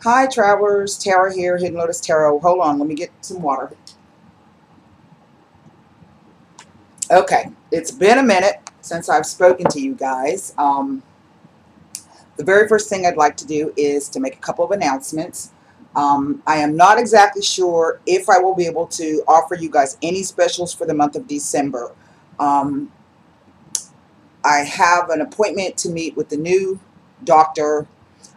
Hi, travelers. Tara here, Hidden Lotus Tarot. Hold on, let me get some water. Okay, it's been a minute since I've spoken to you guys. The very first thing I'd like to do is to make a couple of announcements. I am not exactly sure if I will be able to offer you guys any specials for the month of December. Um, I have an appointment to meet with the new doctor.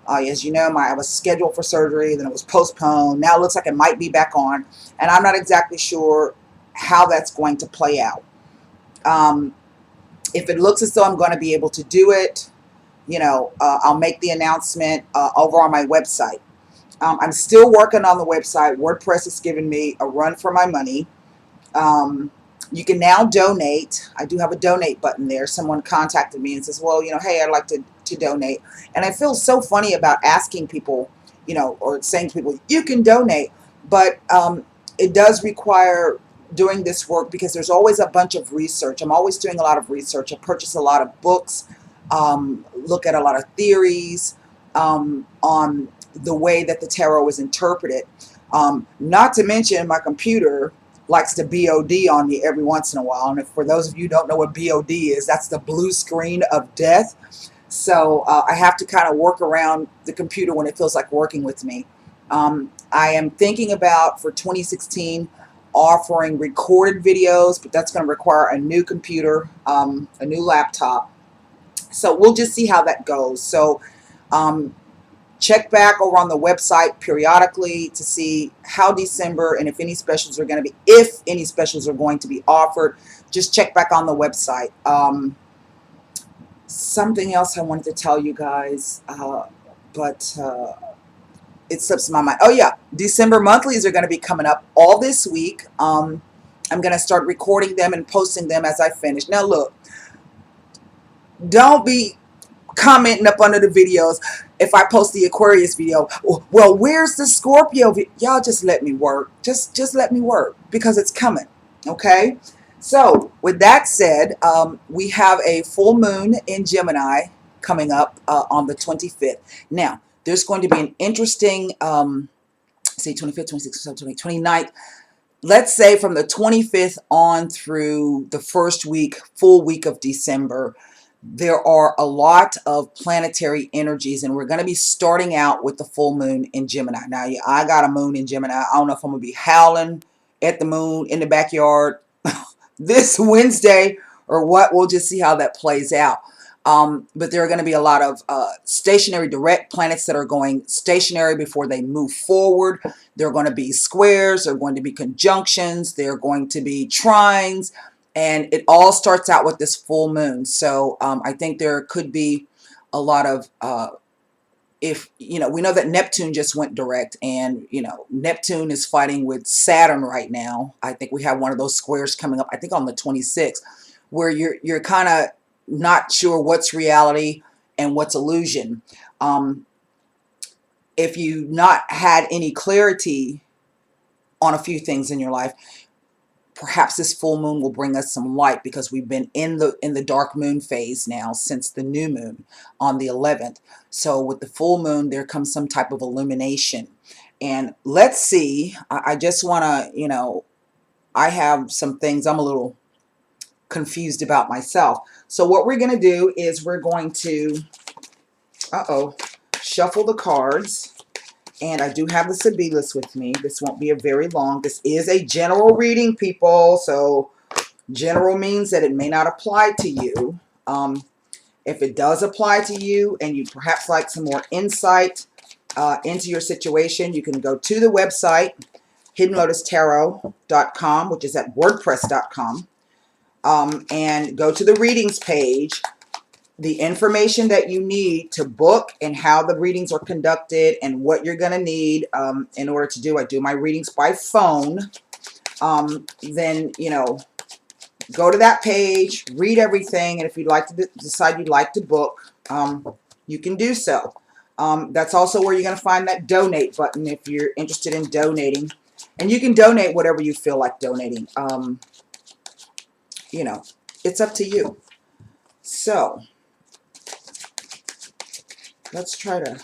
As you know, I was scheduled for surgery, then it was postponed. Now it looks like it might be back on, and I'm not exactly sure how that's going to play out. Um, if it looks as though I'm going to be able to do it, I'll make the announcement over on my website. I'm still working on the website. WordPress is giving me a run for my money. Um, you can now donate. I do have a donate button there. Someone contacted me and says, well, hey, I'd like to donate. And I feel so funny about asking people, or saying to people, you can donate. But it does require doing this work because there's always a bunch of research. I'm always doing a lot of research. I purchase a lot of books, look at a lot of theories on the way that the tarot is interpreted. Not to mention my computer likes to BOD on me every once in a while. And if, for those of you who don't know what BOD is, that's the blue screen of death. So I have to kind of work around the computer when it feels like working with me. I am thinking about, for 2016, offering recorded videos, but that's going to require a new computer, a new laptop. So we'll just see how that goes. So check back over on the website periodically to see how December and if any specials are going to be offered. Just check back on the website. Something else I wanted to tell you guys, but it slips my mind. Oh yeah, December monthlies are going to be coming up all this week. I'm going to start recording them and posting them as I finish. Now look, don't be commenting up under the videos if I post the Aquarius video. Well, where's the Scorpio? Y'all just let me work. Just let me work because it's coming. Okay. So with that said, we have a full moon in Gemini coming up on the 25th. Now there's going to be an interesting, say 25th, 26th, 29th. Let's say from the 25th on through the first week, full week of December, there are a lot of planetary energies, and we're going to be starting out with the full moon in Gemini. Now, I got a moon in Gemini. I don't know if I'm going to be howling at the moon in the backyard this Wednesday or what. We'll just see how that plays out. But there are going to be a lot of stationary direct planets that are going stationary before they move forward. There are going to be squares. There are going to be conjunctions. There are going to be trines. And it all starts out with this full moon. So I think there could be a lot of, we know that Neptune just went direct, and, Neptune is fighting with Saturn right now. I think we have one of those squares coming up, I think on the 26th, where you're kind of not sure what's reality and what's illusion. If you've not had any clarity on a few things in your life, perhaps this full moon will bring us some light, because we've been in the dark moon phase now since the new moon on the 11th. So with the full moon, there comes some type of illumination. And let's see, I just want to, I have some things I'm a little confused about myself. So what we're going to do is we're going to, shuffle the cards. And I do have the Sibilis with me. This won't be a very long. This is a general reading, people. So general means that it may not apply to you. If it does apply to you and you perhaps like some more insight into your situation, you can go to the website, hiddenlotustarot.com, which is at wordpress.com, and go to the readings page. The information that you need to book and how the readings are conducted and what you're going to need in order to do. I do my readings by phone. Then, go to that page, read everything, and if you'd like to decide you'd like to book, you can do so. That's also where you're going to find that donate button if you're interested in donating. And you can donate whatever you feel like donating. It's up to you. So let's try to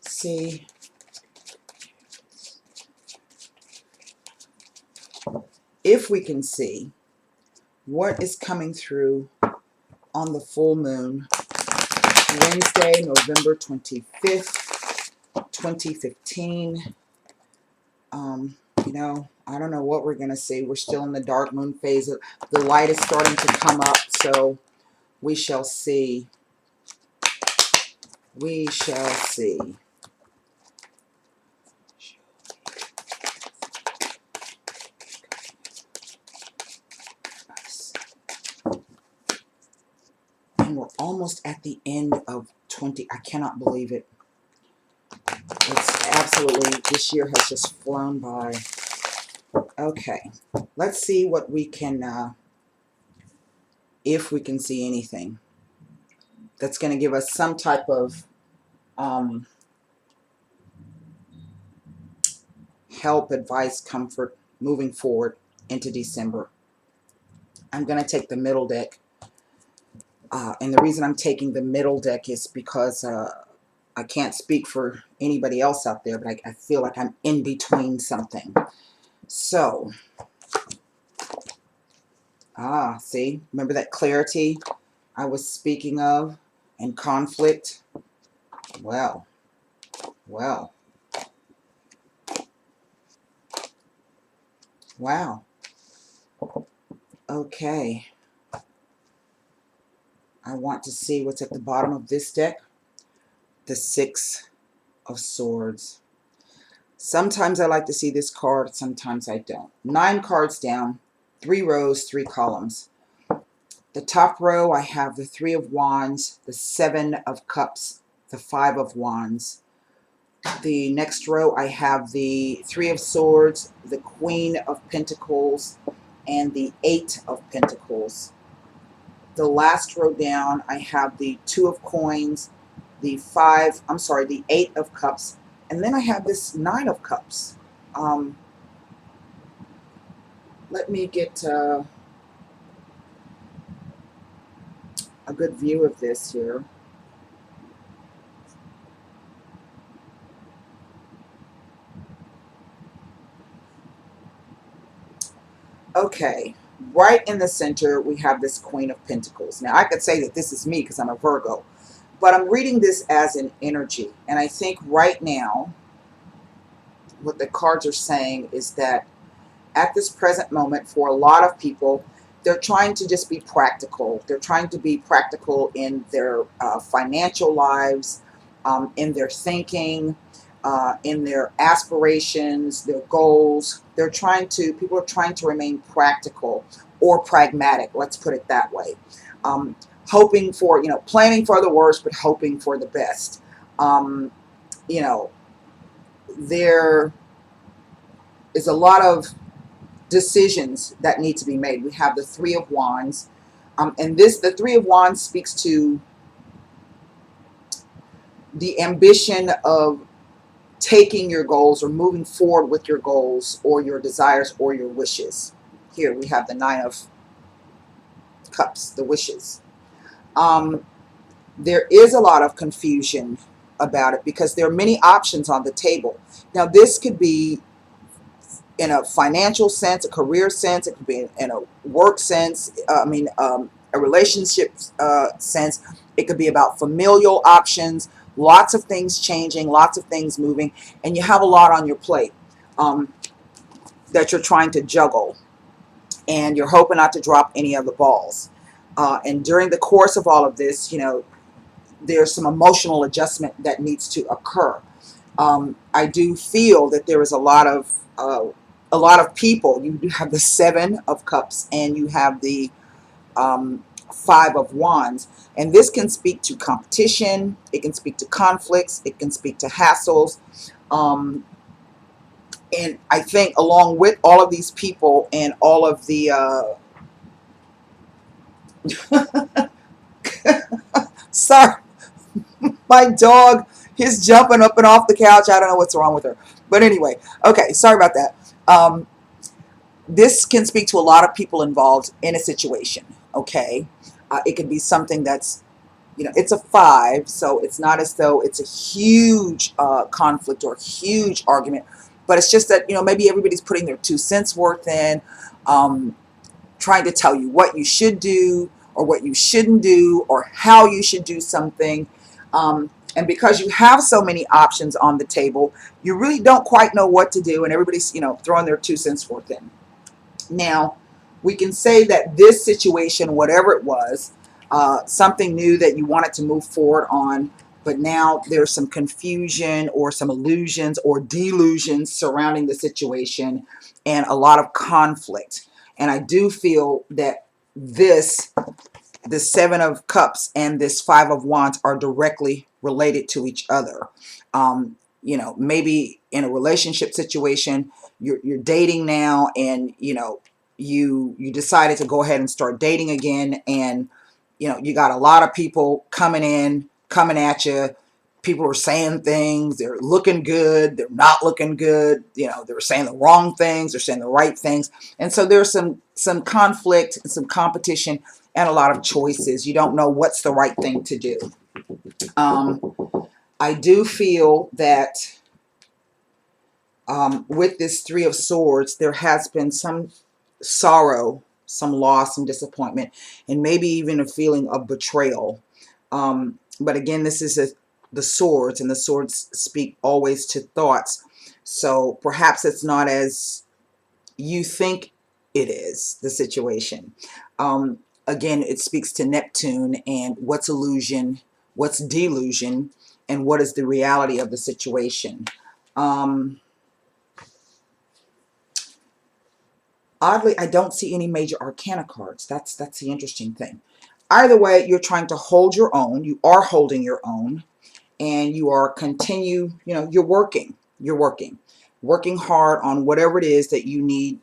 see if we can see what is coming through on the full moon, Wednesday, November 25th, 2015. You know, I don't know what we're going to see. We're still in the dark moon phase. The light is starting to come up, so we shall see. We shall see. And we're almost at the end of 20. I cannot believe it. It's absolutely, this year has just flown by. Okay, let's see what we can, if we can see anything that's going to give us some type of help, advice, comfort moving forward into December. I'm going to take the middle deck. And the reason I'm taking the middle deck is because I can't speak for anybody else out there, but I feel like I'm in between something. So, see, remember that clarity I was speaking of and conflict? Well, wow. Okay. I want to see what's at the bottom of this deck. The Six of Swords. Sometimes I like to see this card, sometimes I don't. 9 cards down, 3 rows, 3 columns. The top row, I have the 3 of Wands, the 7 of Cups, the 5 of Wands. The next row, I have the 3 of Swords, the Queen of Pentacles, and the 8 of Pentacles. The last row down, I have the 2 of Coins, the 8 of Cups, and then I have this 9 of Cups. Let me get a good view of this here. Okay, right in the center, we have this Queen of Pentacles. Now, I could say that this is me because I'm a Virgo, but I'm reading this as an energy. And I think right now, what the cards are saying is that at this present moment, for a lot of people, they're trying to just be practical. They're trying to be practical in their financial lives, in their thinking, in their aspirations, their goals. People are trying to remain practical or pragmatic, let's put it that way. Hoping for, planning for the worst, but hoping for the best. You know, there is a lot of decisions that need to be made. We have the 3 of Wands. And the 3 of Wands speaks to the ambition of taking your goals or moving forward with your goals or your desires or your wishes. Here we have the 9 of Cups, the wishes. There is a lot of confusion about it because there are many options on the table. Now, this could be in a financial sense, a career sense, it could be in a work sense, a relationship sense. It could be about familial options, lots of things changing, lots of things moving, and you have a lot on your plate that you're trying to juggle, and you're hoping not to drop any of the balls. And during the course of all of this, there's some emotional adjustment that needs to occur. I do feel that there is a lot of people. You have the 7 of Cups and you have the 5 of Wands, and this can speak to competition. It can speak to conflicts. It can speak to hassles. And I think along with all of these people and all of the sorry, my dog is jumping up and off the couch. I don't know what's wrong with her. But anyway, okay, sorry about that. This can speak to a lot of people involved in a situation, okay? It could be something that's, it's a 5, so it's not as though it's a huge conflict or huge argument, But it's just that, maybe everybody's putting their 2 cents worth in, trying to tell you what you should do or what you shouldn't do or how you should do something. And because you have so many options on the table, you really don't quite know what to do, and everybody's, throwing their 2 cents worth in. Now, we can say that this situation, whatever it was, something new that you wanted to move forward on, but now there's some confusion or some illusions or delusions surrounding the situation and a lot of conflict. And I do feel that the Seven of Cups and this Five of Wands are directly related to each other. Maybe in a relationship situation, you're dating now, and you decided to go ahead and start dating again, and you got a lot of people coming at you. People are saying things, they're looking good, they're not looking good, they're saying the wrong things, they're saying the right things. And so there's some conflict and some competition and a lot of choices. You don't know what's the right thing to do. I do feel that with this Three of Swords, there has been some sorrow, some loss, some disappointment, and maybe even a feeling of betrayal. But again, this is the swords, and the swords speak always to thoughts. So perhaps it's not as you think it is, the situation. Again, it speaks to Neptune and what's illusion, what's delusion, and what is the reality of the situation. Oddly, I don't see any major arcana cards. That's the interesting thing. Either way, you're trying to hold your own. You are holding your own, and you are you're working hard on whatever it is that you need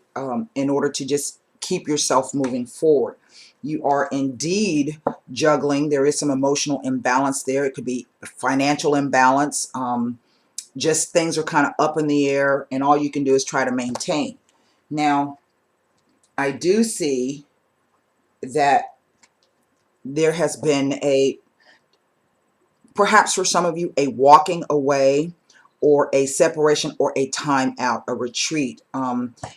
in order to just keep yourself moving forward. You are indeed juggling. There is some emotional imbalance there. It could be a financial imbalance. Just things are kind of up in the air, and all you can do is try to maintain. Now, I do see that there has been perhaps for some of you, a walking away or a separation or a time out, a retreat.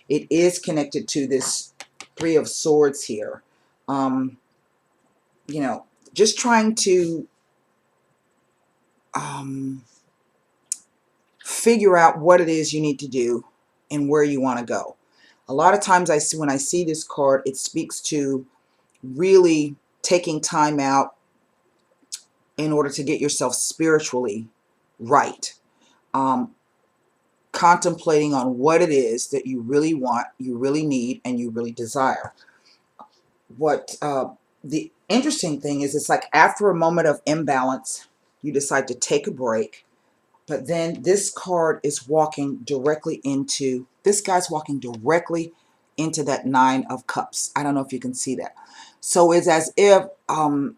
It is connected to this Three of Swords here. Just trying to figure out what it is you need to do and where you want to go. A lot of times when I see this card, it speaks to really taking time out in order to get yourself spiritually right. Contemplating on what it is that you really want, you really need, and you really desire. What the interesting thing is, it's like after a moment of imbalance, you decide to take a break, but then this card is walking directly into, this guy's walking directly into that Nine of Cups. I don't know if you can see that. So it's as if, I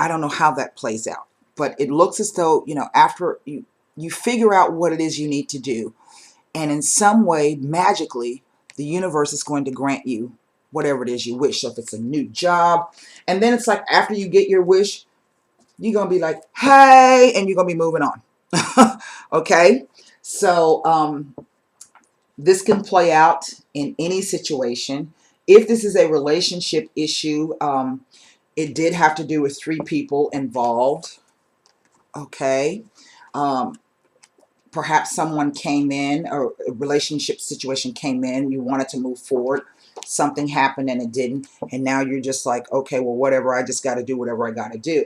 don't know how that plays out, but it looks as though, after you figure out what it is you need to do, and in some way, magically, the universe is going to grant you whatever it is you wish. So if it's a new job, and then it's like after you get your wish, you're going to be like, hey, and you're going to be moving on. Okay? So this can play out in any situation. If this is a relationship issue, it did have to do with 3 people involved. Okay? Perhaps someone came in, or a relationship situation came in, you wanted to move forward, something happened and it didn't, and now you're just like, okay, well, whatever, I just got to do whatever I got to do.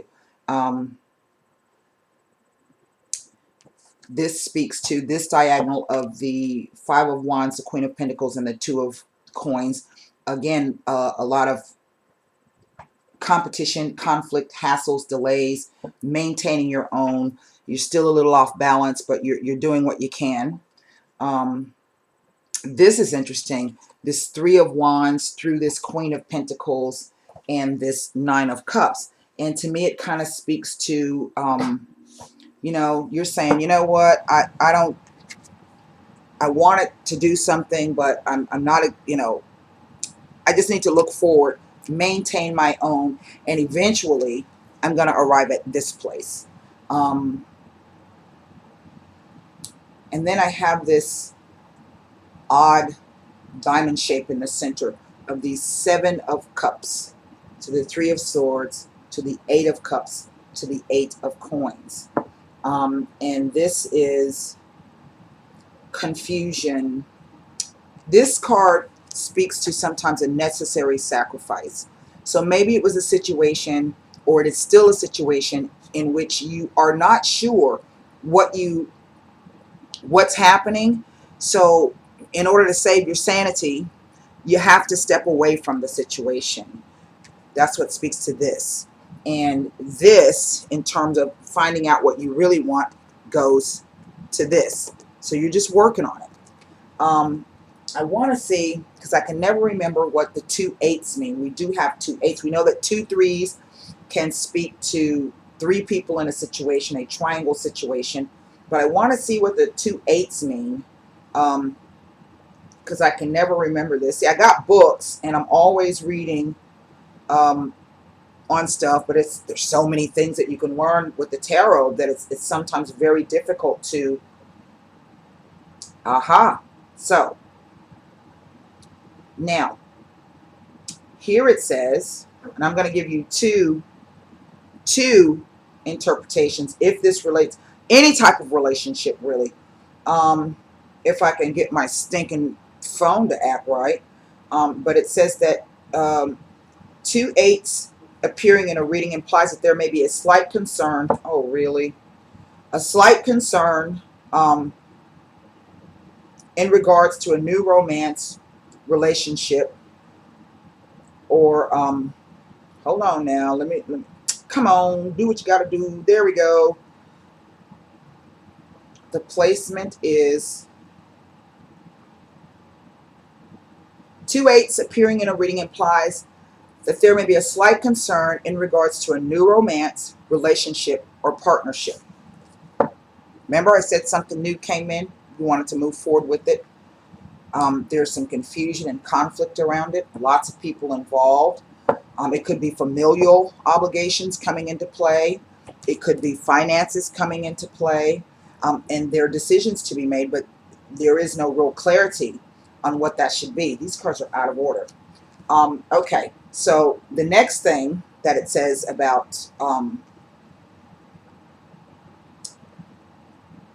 This speaks to this diagonal of the Five of Wands, the Queen of Pentacles, and the Two of Coins. Again, a lot of competition, conflict, hassles, delays, maintaining your own. You're still a little off balance, but you're doing what you can. This is interesting. This Three of Wands through this Queen of Pentacles and this Nine of Cups. And to me, it kind of speaks to, you're saying, you know what, I wanted to do something, but I'm not, I just need to look forward, maintain my own, and eventually I'm going to arrive at this place. And then I have this odd diamond shape in the center of these 7 of Cups, to the 3 of Swords, to the 8 of Cups, to the 8 of Coins. And this is confusion. This card speaks to sometimes a necessary sacrifice. So maybe it was a situation, or it is still a situation, in which you are not sure what's happening. So in order to save your sanity, you have to step away from the situation. That's what speaks to this. And this, in terms of finding out what you really want, goes to this. So you're just working on it. I want to see, because I can never remember what the 2 8s mean. We do have 2 8s. We know that 2 3s can speak to 3 people in a situation, a triangle situation. But I want to see what the 2 8s mean, because I can never remember this. See, I got books, and I'm always reading on stuff, but there's so many things that you can learn with the tarot that it's sometimes very difficult to. Aha. So now, here it says, and I'm going to give you two interpretations if this relates any type of relationship, really. If I can get my stinking phone to act right. But it says that 2 8s appearing in a reading implies that there may be a slight concern. Oh, really? A slight concern in regards to a new romance relationship, or hold on now. Let me come on, do what you got to do. There we go. The placement is 2 8s appearing in a reading implies that there may be a slight concern in regards to a new romance, relationship, or partnership. Remember I said something new came in? You wanted to move forward with it. There's some confusion and conflict around it. Lots of people involved. It could be familial obligations coming into play. It could be finances coming into play. And there are decisions to be made, but there is no real clarity on what that should be. These cards are out of order. Okay, so the next thing that it says about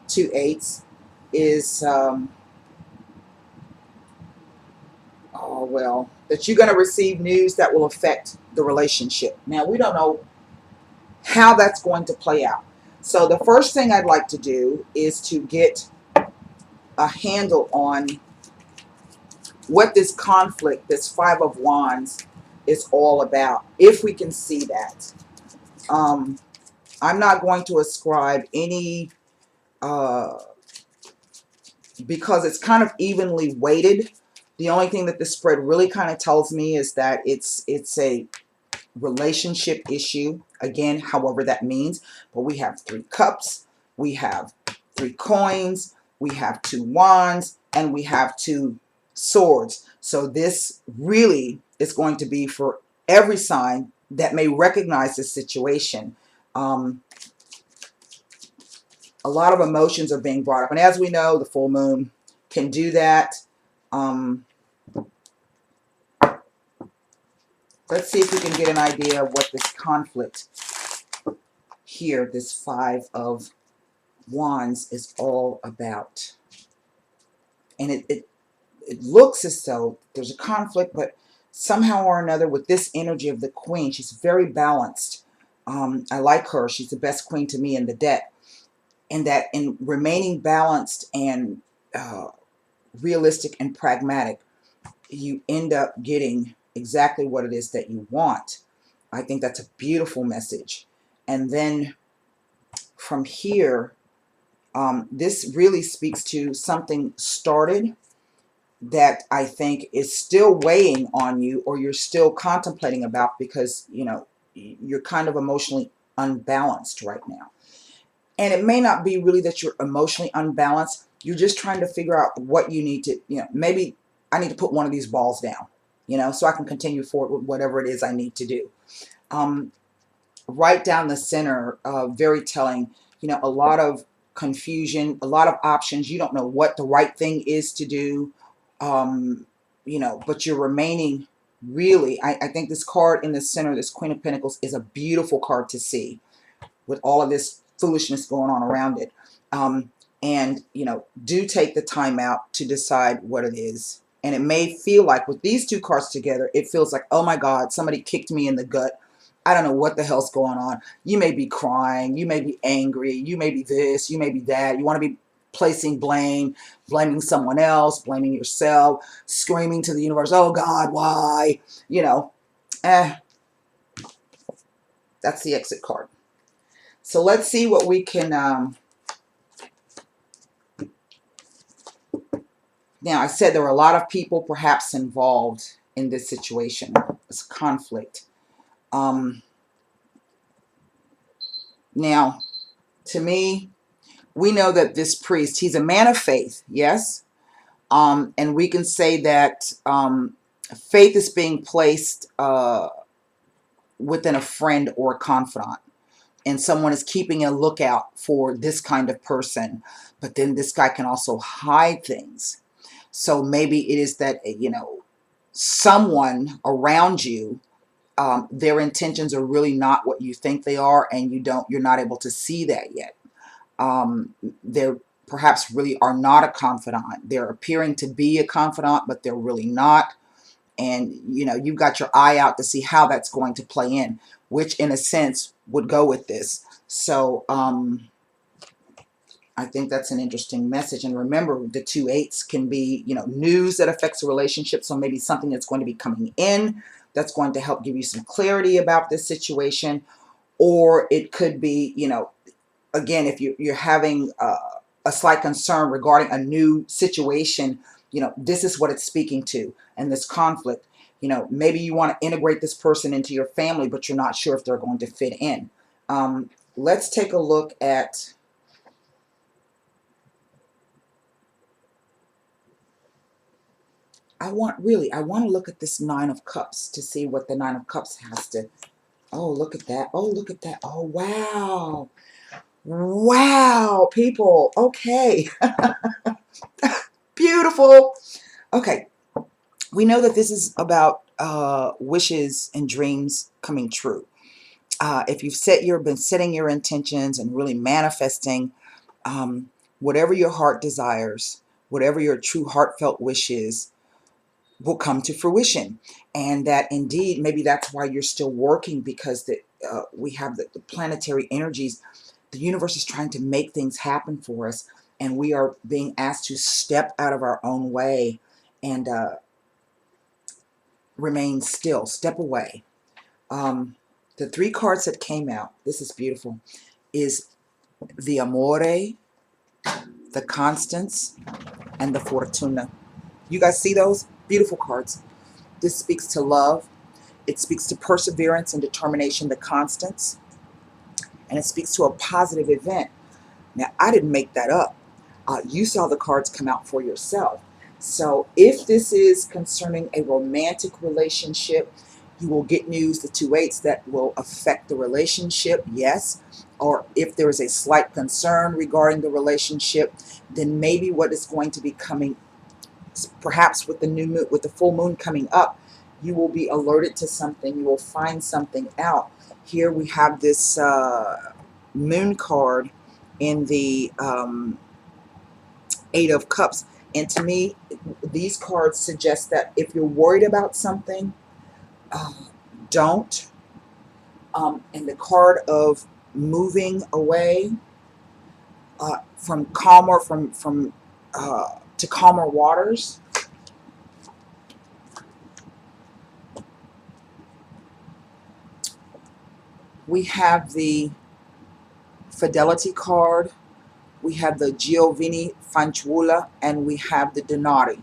2 8s is, oh, well, that you're going to receive news that will affect the relationship. Now, we don't know how that's going to play out. So the first thing I'd like to do is to get a handle on what this conflict, this 5 of Wands, is all about, if we can see that. I'm not going to ascribe any, because it's kind of evenly weighted. The only thing that the spread really kind of tells me is that it's a relationship issue, again, however that means. But we have 3 cups, we have 3 coins, we have 2 wands, and we have 2 swords. So this really is going to be for every sign that may recognize this situation. A lot of emotions are being brought up, and as we know, the full moon can do that. Let's see if we can get an idea of what this conflict here, this 5 of Wands, is all about. And it looks as though there's a conflict, but somehow or another with this energy of the Queen, she's very balanced. I like her. She's the best queen to me in the deck. And that in remaining balanced and realistic and pragmatic, you end up getting exactly what it is that you want. I think that's a beautiful message. And then from here, this really speaks to something started that I think is still weighing on you, or you're still contemplating about, because, you know, you're kind of emotionally unbalanced right now. And it may not be really that you're emotionally unbalanced. You're just trying to figure out what you need to, you know, maybe I need to put one of these balls down, you know, so I can continue forward with whatever it is I need to do. Right down the center, very telling, you know, a lot of confusion, a lot of options. You don't know what the right thing is to do, you know, but you're remaining really, I think this card in the center, this Queen of Pentacles, is a beautiful card to see with all of this foolishness going on around it. And, you know, do take the time out to decide what it is. And it may feel like with these two cards together, it feels like, oh my God, somebody kicked me in the gut. I don't know what the hell's going on. You may be crying. You may be angry. You may be this. You may be that. You want to be placing blame, blaming someone else, blaming yourself, screaming to the universe, oh God, why? You know, that's the exit card. So let's see what we can... Now, I said there were a lot of people perhaps involved in this situation. It's conflict. Now, to me, we know that this priest, he's a man of faith, yes? And we can say that faith is being placed within a friend or a confidant. And someone is keeping a lookout for this kind of person. But then this guy can also hide things. So maybe it is that, you know, someone around you, their intentions are really not what you think they are, and you're not able to see that yet. They're perhaps really are not a confidant. They're appearing to be a confidant, but they're really not. And, you know, you've got your eye out to see how that's going to play in, which in a sense would go with this. So, I think that's an interesting message. And remember, the 2 8s can be, you know, news that affects a relationship. So maybe something that's going to be coming in that's going to help give you some clarity about this situation. Or it could be, you know, again, if you're having a slight concern regarding a new situation, you know, this is what it's speaking to. And this conflict, you know, maybe you want to integrate this person into your family, but you're not sure if they're going to fit in. Let's take a look at... I want to look at this 9 of Cups to see what the 9 of Cups has to... Oh, look at that. Oh, look at that. Oh, wow. Wow, people. Okay. Beautiful. Okay. We know that this is about wishes and dreams coming true. If you've been setting your intentions and really manifesting whatever your heart desires, whatever your true heartfelt wish is, will come to fruition. And that indeed, maybe that's why you're still working, because we have the planetary energies. The universe is trying to make things happen for us, and we are being asked to step out of our own way and remain still, step away. The 3 cards that came out, this is beautiful, is the Amore, the Constance, and the Fortuna. You guys see those? Beautiful cards. This speaks to love. It speaks to perseverance and determination, the Constance. And it speaks to a positive event. Now, I didn't make that up. You saw the cards come out for yourself. So if this is concerning a romantic relationship, you will get news, the 2 8s, that will affect the relationship, yes. Or if there is a slight concern regarding the relationship, then maybe what is going to be coming, perhaps with the new moon, with the full moon coming up, you will be alerted to something. You will find something out. Here we have this moon card in the 8 of Cups. And to me, these cards suggest that if you're worried about something, don't. And the card of moving away from calmer, to calmer waters. We have the Fidelity card. We have the Giovanni Fanciulla, and we have the Denari.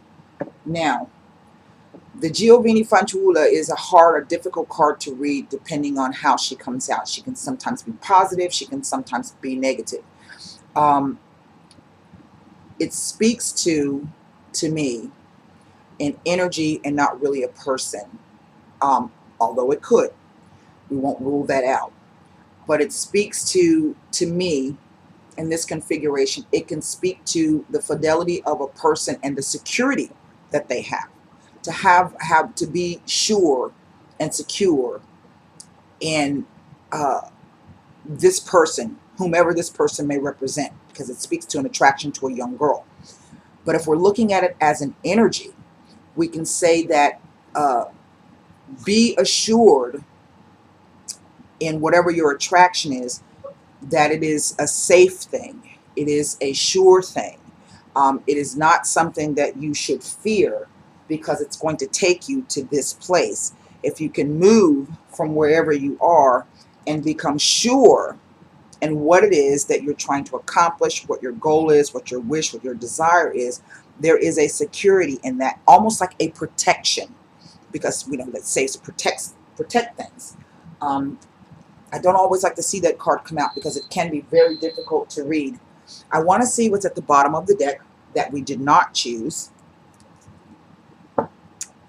Now, the Giovanni Fanciulla is a difficult card to read depending on how she comes out. She can sometimes be positive. She can sometimes be negative. It speaks to me, an energy and not really a person. Although it could. We won't rule that out. But it speaks to me in this configuration, it can speak to the fidelity of a person and the security that they have. To be sure and secure in this person, whomever this person may represent, because it speaks to an attraction to a young girl. But if we're looking at it as an energy, we can say that be assured in whatever your attraction is, that it is a safe thing. It is a sure thing. It is not something that you should fear, because it's going to take you to this place. If you can move from wherever you are and become sure in what it is that you're trying to accomplish, what your goal is, what your wish, what your desire is, there is a security in that, almost like a protection, because we know that saves protect things. I don't always like to see that card come out because it can be very difficult to read. I want to see what's at the bottom of the deck that we did not choose.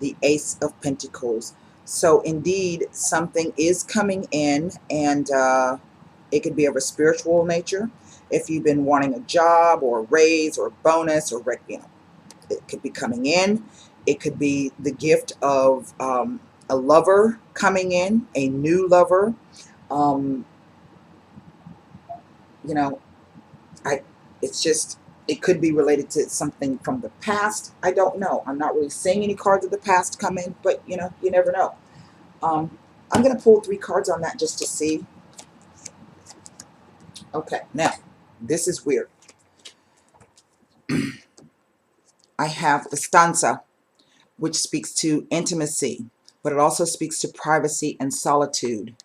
The Ace of Pentacles. So indeed, something is coming in, and it could be of a spiritual nature. If you've been wanting a job or a raise or a bonus, or it could be coming in. It could be the gift of a lover coming in, a new lover. You know, it's just, it could be related to something from the past. I don't know. I'm not really seeing any cards of the past come in, but you never know. I'm going to pull 3 cards on that just to see. Okay, now, this is weird. I have the stanza, which speaks to intimacy, but it also speaks to privacy and solitude.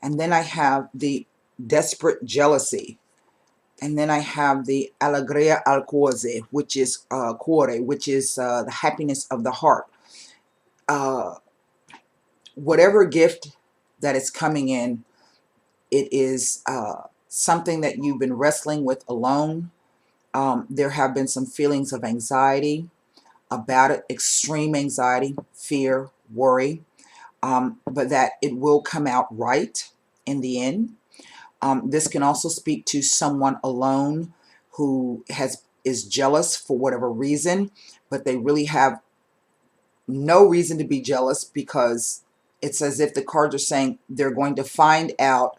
And then I have the desperate jealousy. And then I have the alegria al cuore, which is the happiness of the heart. Whatever gift that is coming in, it is something that you've been wrestling with alone. There have been some feelings of anxiety about it, extreme anxiety, fear, worry, but that it will come out right in the end. This can also speak to someone alone who is jealous for whatever reason, but they really have no reason to be jealous, because it's as if the cards are saying they're going to find out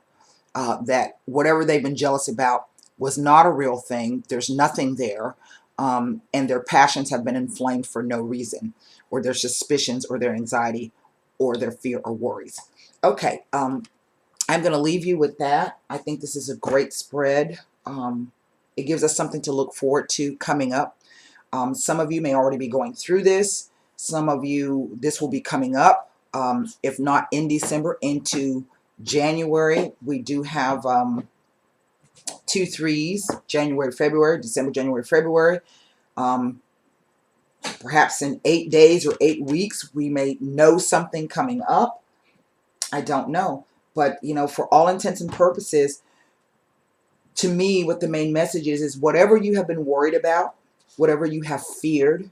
that whatever they've been jealous about was not a real thing. There's nothing there, and their passions have been inflamed for no reason, or their suspicions, or their anxiety, or their fear or worries. Okay, I'm going to leave you with that. I think this is a great spread. It gives us something to look forward to coming up. Some of you may already be going through this. Some of you, this will be coming up. If not in December, into January. We do have 2 threes, January, February, December, January, February. Perhaps in 8 days or 8 weeks, we may know something coming up. I don't know. But, for all intents and purposes, to me, what the main message is whatever you have been worried about, whatever you have feared,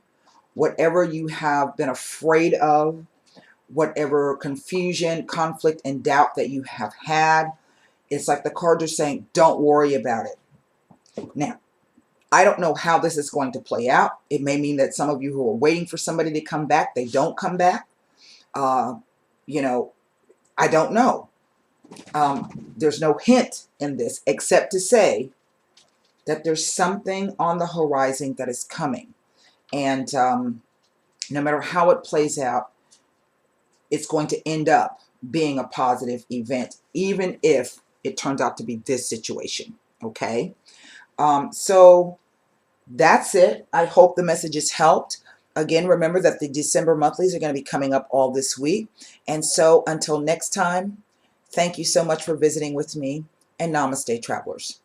whatever you have been afraid of, whatever confusion, conflict, and doubt that you have had, it's like the cards are saying, don't worry about it. Now, I don't know how this is going to play out. It may mean that some of you who are waiting for somebody to come back, they don't come back. I don't know. There's no hint in this except to say that there's something on the horizon that is coming. And no matter how it plays out, it's going to end up being a positive event, even if it turns out to be this situation. Okay? So that's it. I hope the message has helped. Again, remember that the December monthlies are going to be coming up all this week. And so until next time, thank you so much for visiting with me, and namaste, travelers.